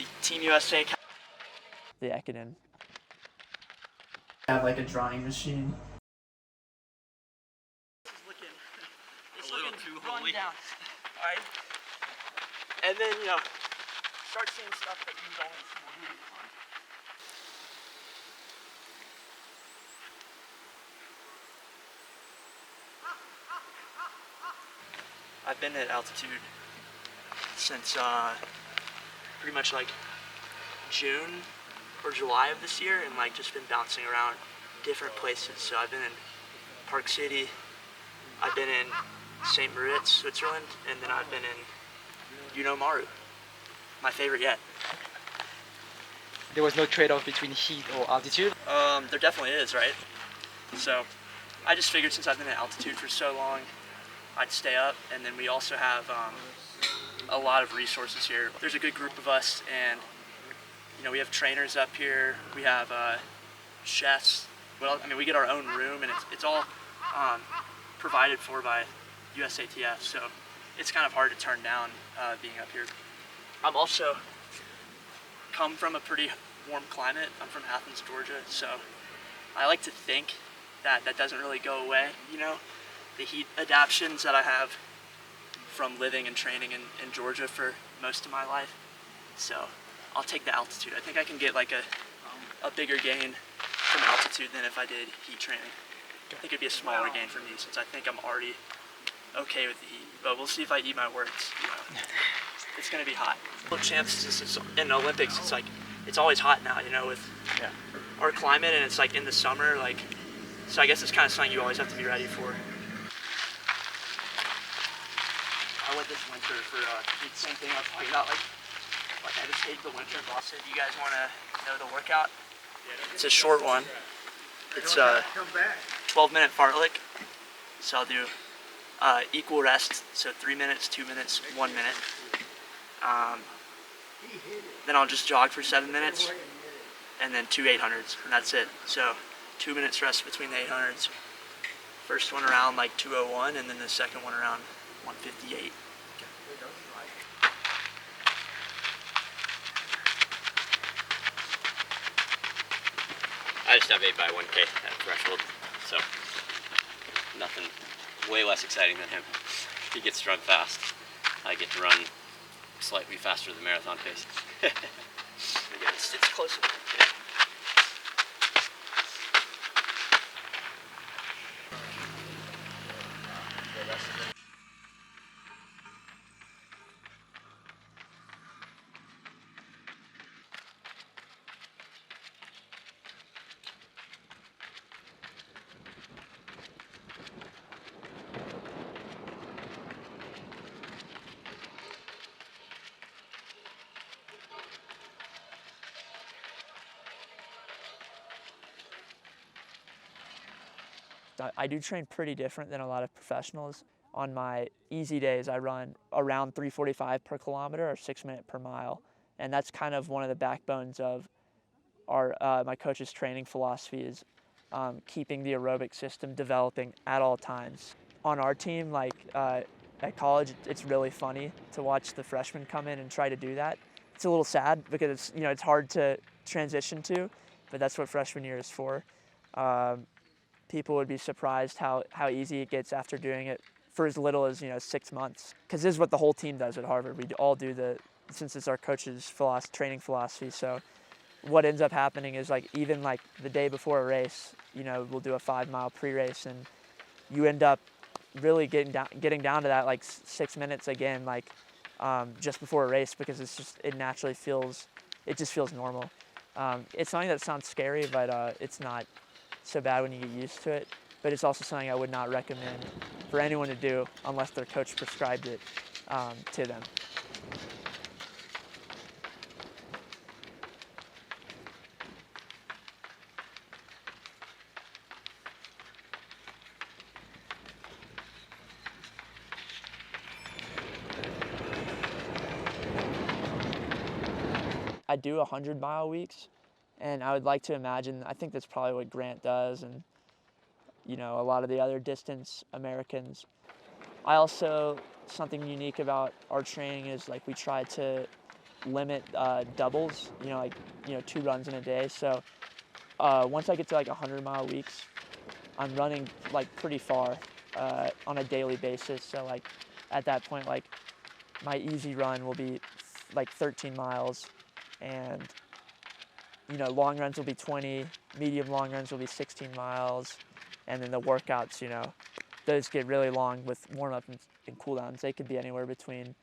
the Team USA. The Ekiden. Have like a drawing machine. It's looking too holy. Down. All right. And then, you know, start seeing stuff that you don't see. I've been at altitude since pretty much like June or July of this year, and like just been bouncing around different places. So I've been in Park City, I've been in St. Moritz, Switzerland, and then I've been in Maru, my favorite yet. There was no trade-off between heat or altitude? There definitely is, right? So I just figured since I've been at altitude for so long, I'd stay up, and then we also have a lot of resources here. There's a good group of us, and you know, we have trainers up here, we have chefs. Well, I mean, we get our own room, and it's all provided for by USATF, so it's kind of hard to turn down being up here. I'm also come from a pretty warm climate. I'm from Athens, Georgia, so I like to think that that doesn't really go away, you know? The heat adaptations that I have from living and training in Georgia for most of my life. So I'll take the altitude. I think I can get like a bigger gain from altitude than if I did heat training. I think it'd be a smaller gain for me since I think I'm already okay with the heat. But we'll see if I eat my words. You know. It's gonna be hot. World champs in Olympics, it's like it's always hot now, you know, with our climate, and it's like in the summer, like, so I guess it's kind of something you always have to be ready for. I went this winter for the same thing I was talking about, like I just hate the winter. So if you guys want to know the workout, it's a short one. It's a 12-minute fartlek. So I'll do equal rest, so 3 minutes, 2 minutes, 1 minute. Then I'll just jog for 7 minutes, and then 2 800s, and that's it. So 2 minutes rest between the 800s. First one around like 201, and then the second one around 158. I just have 8x1K at threshold, so nothing, way less exciting than him. He gets to run fast. I get to run slightly faster than marathon pace. It's close enough. I do train pretty different than a lot of professionals. On my easy days, I run around 3:45 per kilometer or 6 minutes per mile. And that's kind of one of the backbones of our my coach's training philosophy is keeping the aerobic system developing at all times. On our team, like at college, it's really funny to watch the freshmen come in and try to do that. It's a little sad because it's, you know, it's hard to transition to, but that's what freshman year is for. People would be surprised how easy it gets after doing it for as little as, 6 months. Because this is what the whole team does at Harvard. We all do since it's our coach's training philosophy. So what ends up happening is even the day before a race, we'll do a 5-mile pre-race, and you end up really getting down to that 6 minutes again, just before a race, because it naturally feels normal. It's something that sounds scary, but it's not so bad when you get used to it, but it's also something I would not recommend for anyone to do unless their coach prescribed it to them. I do 100-mile weeks. And I would like to imagine, I think that's probably what Grant does and, a lot of the other distance Americans. I also, something unique about our training is we try to limit doubles, like 2 runs in a day. So once I get to like 100-mile weeks, I'm running like pretty far on a daily basis. So like at that point, like my easy run will be like 13 miles, and long runs will be 20, medium long runs will be 16 miles, and then the workouts, those get really long with warm-up and cool-downs. They could be anywhere between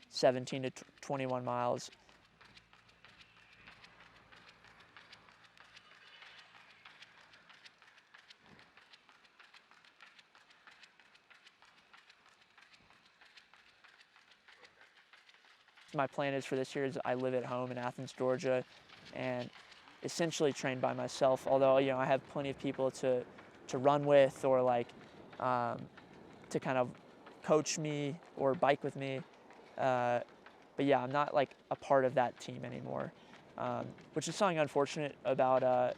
17 to 21 miles. My plan is for this year is I live at home in Athens, Georgia, and essentially train by myself. Although I have plenty of people to run with, or like to kind of coach me or bike with me. But yeah, I'm not like a part of that team anymore, which is something unfortunate about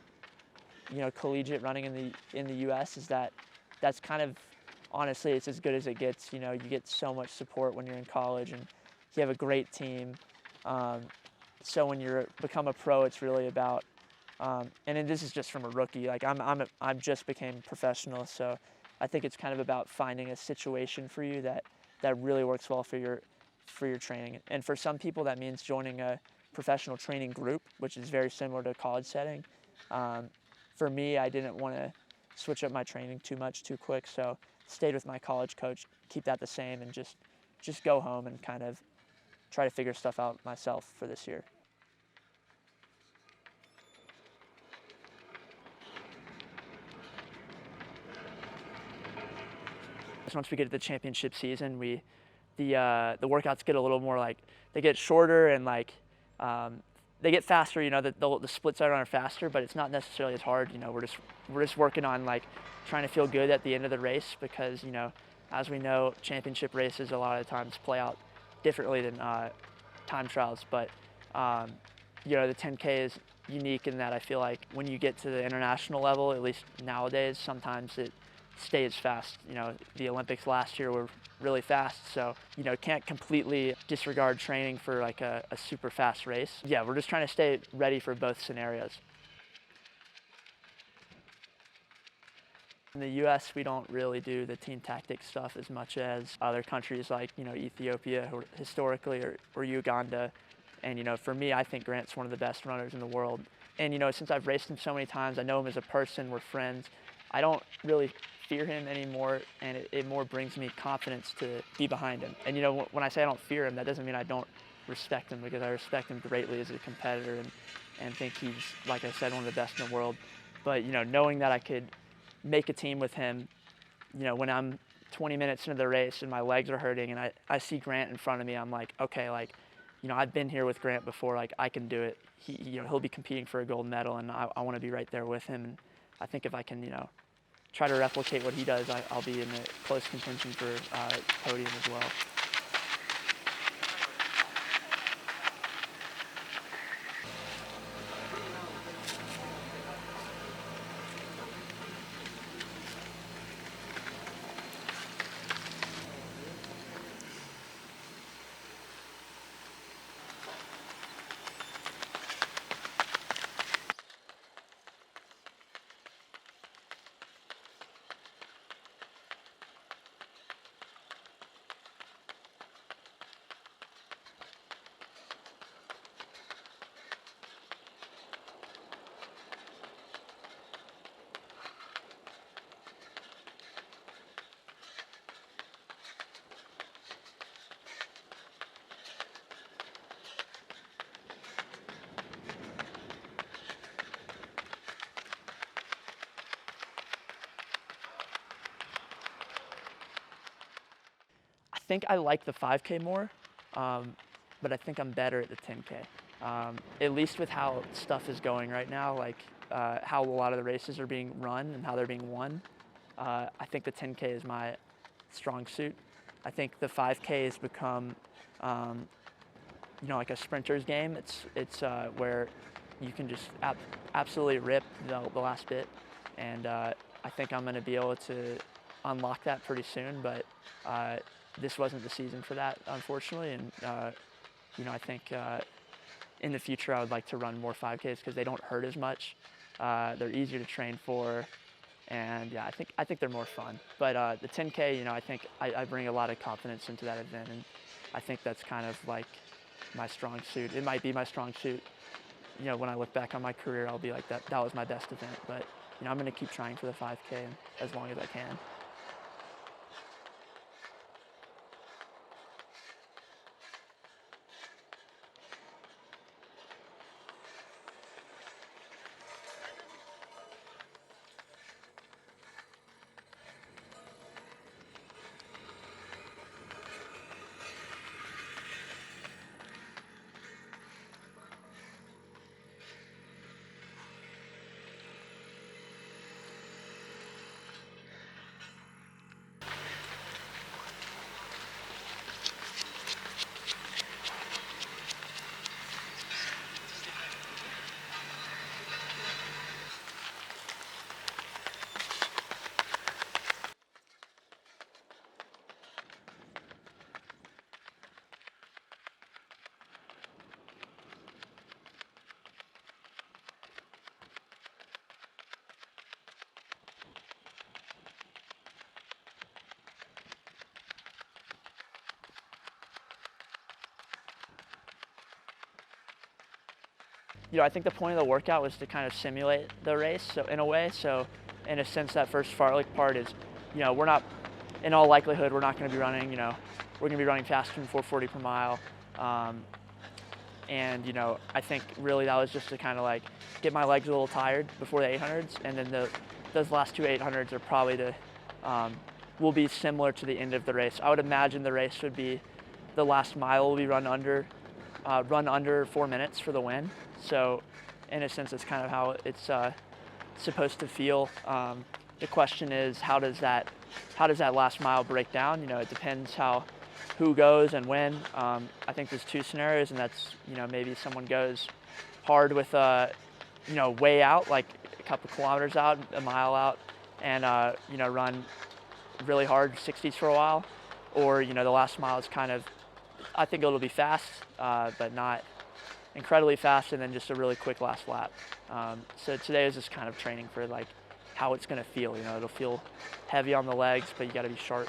collegiate running in the U.S. is that that's kind of, honestly, it's as good as it gets. You get so much support when you're in college, and you have a great team. So when you become a pro, it's really about, and then this is just from a rookie. Like I'm just became professional, so I think it's kind of about finding a situation for you that really works well for your training. And for some people, that means joining a professional training group, which is very similar to a college setting. For me, I didn't want to switch up my training too much too quick, so stayed with my college coach, keep that the same, and just go home and kind of try to figure stuff out myself for this year. Once we get to the championship season, the workouts get a little more like, they get shorter and like they get faster. The splits are faster, but it's not necessarily as hard. We're just working on like trying to feel good at the end of the race, because as we know, championship races a lot of times play out differently than time trials. But the 10K is unique in that I feel like when you get to the international level, at least nowadays, sometimes it stays fast. The Olympics last year were really fast, so can't completely disregard training for like a super fast race. Yeah, we're just trying to stay ready for both scenarios. In the U.S., we don't really do the team tactics stuff as much as other countries like Ethiopia historically, or Uganda. And for me, I think Grant's one of the best runners in the world. And since I've raced him so many times, I know him as a person, we're friends, I don't really fear him anymore, and it more brings me confidence to be behind him. And when I say I don't fear him, that doesn't mean I don't respect him, because I respect him greatly as a competitor, and think he's, like I said, one of the best in the world. But knowing that I could make a team with him, when I'm 20 minutes into the race and my legs are hurting and I see Grant in front of me, I'm like, okay, like, I've been here with Grant before, like I can do it. He'll be competing for a gold medal, and I want to be right there with him. And I think if I can, try to replicate what he does, I'll be in the close contention for podium as well. I think I like the 5K more, but I think I'm better at the 10K. At least with how stuff is going right now, like how a lot of the races are being run and how they're being won. I think the 10K is my strong suit. I think the 5K has become, like a sprinter's game. It's where you can just absolutely rip the last bit, and I think I'm going to be able to unlock that pretty soon. But this wasn't the season for that, unfortunately, and I think in the future I would like to run more 5Ks because they don't hurt as much. They're easier to train for, and yeah, I think they're more fun. But the 10K, you know, I think I bring a lot of confidence into that event, and I think that's kind of like my strong suit. It might be my strong suit. You know, when I look back on my career, I'll be like, that was my best event. But you know, I'm going to keep trying for the 5K as long as I can. You know, I think the point of the workout was to kind of simulate the race, so in a way. So in a sense, that first fartlek part is, you know, we're not, in all likelihood, we're not going to be running, you know, we're going to be running faster than 440 per mile. And, you know, I think really that was just to kind of like get my legs a little tired before the 800s. And then those last two 800s are probably will be similar to the end of the race. I would imagine the race would be, the last mile will be run under 4 minutes for the win. So in a sense, it's kind of how it's supposed to feel. The question is, how does that last mile break down? You know, it depends who goes and when. I think there's two scenarios, and that's, you know, maybe someone goes hard with, you know, way out, like a couple kilometers out, a mile out, and, you know, run really hard 60s for a while. Or, you know, the last mile is kind of, I think it'll be fast, but not incredibly fast, and then just a really quick last lap. So today is just kind of training for like how it's going to feel. You know, it'll feel heavy on the legs, but you got to be sharp.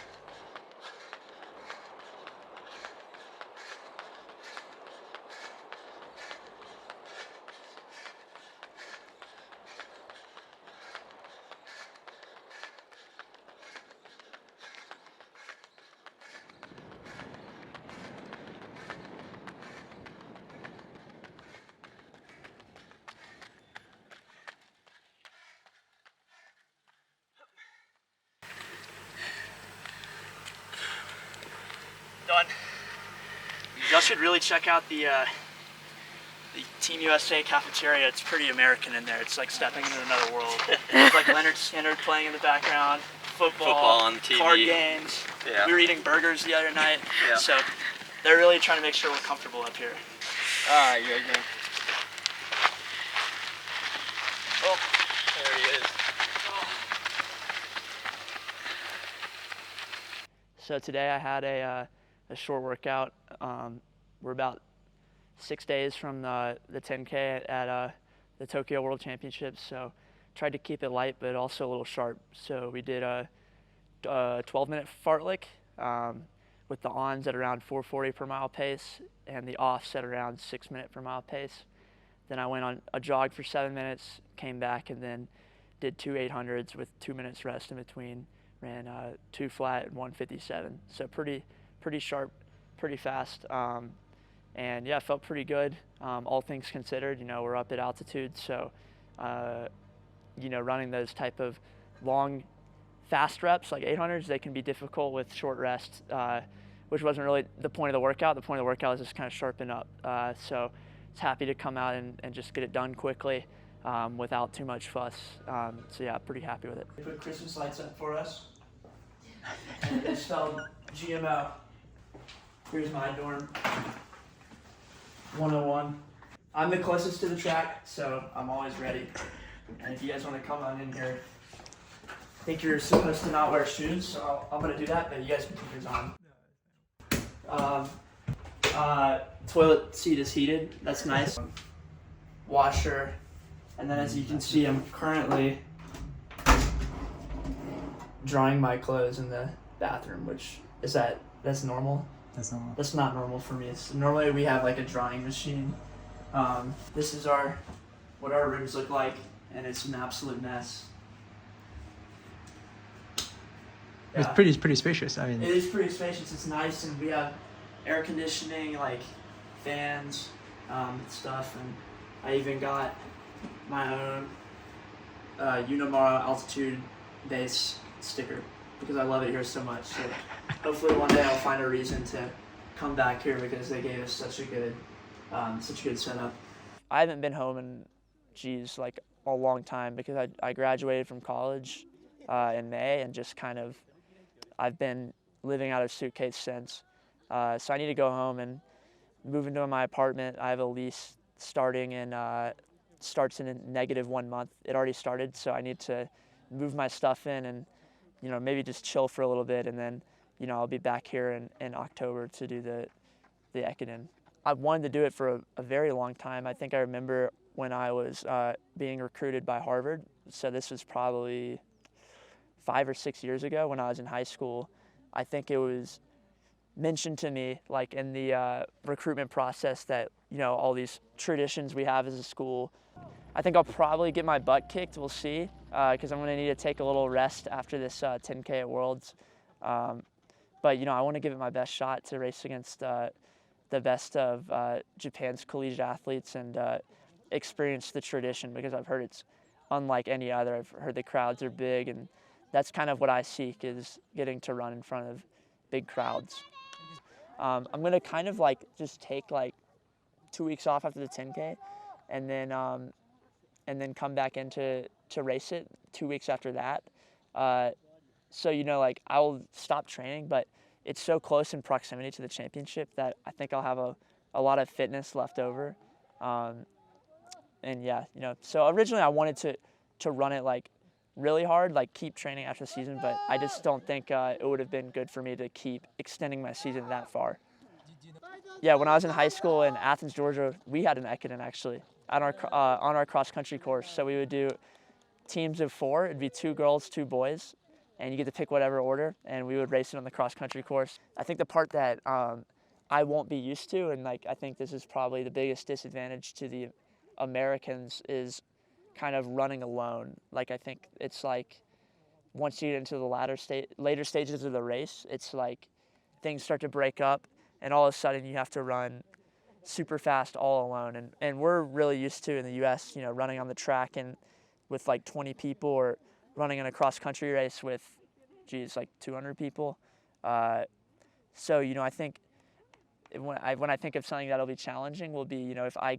Done. Y'all should really check out the Team USA cafeteria. It's pretty American in there. It's like stepping into another world. There's like Leonard Skinner playing in the background, football on TV. Card games. Yeah. We were eating burgers the other night. Yeah. So they're really trying to make sure we're comfortable up here. Yeah. Oh, there he is. So today I had a short workout. We're about 6 days from the 10K at the Tokyo World Championships, so tried to keep it light but also a little sharp. So we did a 12-minute fartlek with the ons at around 440 per mile pace and the offs at around 6 minute per mile pace. Then I went on a jog for 7 minutes, came back, and then did two 800s with 2 minutes rest in between. Ran 2 flat and 157. So pretty sharp, pretty fast. And yeah, felt pretty good. All things considered, you know, we're up at altitude, so you know, running those type of long, fast reps like 800s, they can be difficult with short rest, which wasn't really the point of the workout. The point of the workout was just kind of sharpen up. So it's happy to come out and just get it done quickly without too much fuss. So yeah, pretty happy with it. They put Christmas lights up for us. And it's spelled GMO. Here's my dorm. 101. I'm the closest to the track, so I'm always ready. And if you guys want to come on in here, I think you're supposed to not wear shoes, so I'm going to do that, but you guys can keep yours on. Toilet seat is heated. That's nice. Washer. And then as you can see, I'm currently drying my clothes in the bathroom, which that's normal? That's normal. That's not normal for me. Normally we have like a drying machine. This is what our rooms look like, and it's an absolute mess. It's pretty spacious. I mean, It is pretty spacious. It's nice, and we have air conditioning, like fans, stuff, and I even got my own Unimara altitude base sticker because I love it here so much. So hopefully one day I'll find a reason to come back here because they gave us such a good setup. I haven't been home in, like a long time because I graduated from college in May and just kind of I've been living out of suitcase since. So I need to go home and move into my apartment. I have a lease starting in starts in a -1 month. It already started, so I need to move my stuff in and maybe just chill for a little bit, and then I'll be back here in October to do the Ekiden. I've wanted to do it for a very long time. I think I remember when I was being recruited by Harvard. So this was probably 5 or 6 years ago when I was in high school. I think it was mentioned to me like in the recruitment process that all these traditions we have as a school. I think I'll probably get my butt kicked. We'll see, because I'm going to need to take a little rest after this 10K at Worlds. But I want to give it my best shot to race against the best of Japan's collegiate athletes and experience the tradition, because I've heard it's unlike any other. I've heard the crowds are big, and that's kind of what I seek, is getting to run in front of big crowds. I'm going to kind of just take 2 weeks off after the 10K, and then come back in to race it 2 weeks after that. So I'll stop training, but it's so close in proximity to the championship that I think I'll have a lot of fitness left over. And yeah, so originally I wanted to run it really hard, keep training after the season, but I just don't think it would have been good for me to keep extending my season that far. Yeah, when I was in high school in Athens, Georgia, we had an Ekiden actually on our cross-country course. So we would do teams of 4. It'd be 2 girls, 2 boys, and you get to pick whatever order, and we would race it on the cross-country course. I think the part that I won't be used to, and I think this is probably the biggest disadvantage to the Americans, is kind of running alone. I think it's once you get into the later stages of the race, it's things start to break up, and all of a sudden you have to run super fast all alone. And we're really used to in the U.S., running on the track and with 20 people, or running in a cross-country race with, 200 people. So I think when I think of something that'll be challenging will be, if I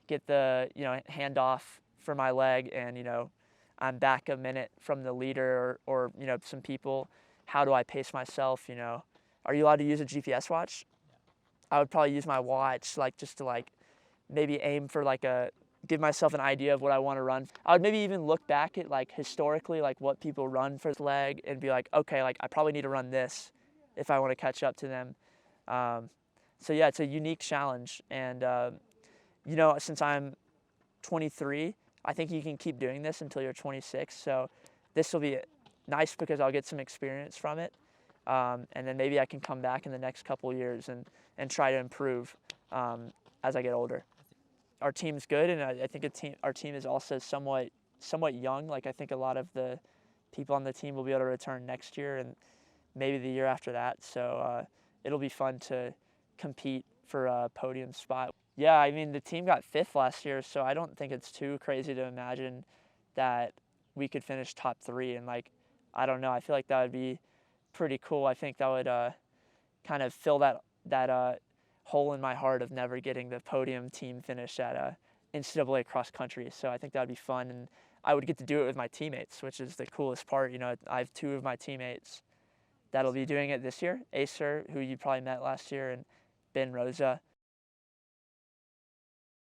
get the hand off for my leg and I'm back a minute from the leader or some people, how do I pace myself? Are you allowed to use a GPS watch? I would probably use my watch just to maybe aim for give myself an idea of what I want to run. I would maybe even look back at historically what people run for the leg and be okay, I probably need to run this if I want to catch up to them. So yeah, it's a unique challenge, and since I'm 23, I think you can keep doing this until you're 26. So this will be nice because I'll get some experience from it, and then maybe I can come back in the next couple years and try to improve as I get older. Our team's good, and I think our team is also somewhat young. I think a lot of the people on the team will be able to return next year and maybe the year after that. So it'll be fun to compete for a podium spot. Yeah, I mean, the team got 5th last year, so I don't think it's too crazy to imagine that we could finish top 3. And I don't know, I feel like that would be pretty cool. I think that would kind of fill that hole in my heart of never getting the podium team finish at NCAA cross country. So I think that would be fun, and I would get to do it with my teammates, which is the coolest part. I have 2 of my teammates that'll be doing it this year, Acer, who you probably met last year, and Ben Rosa.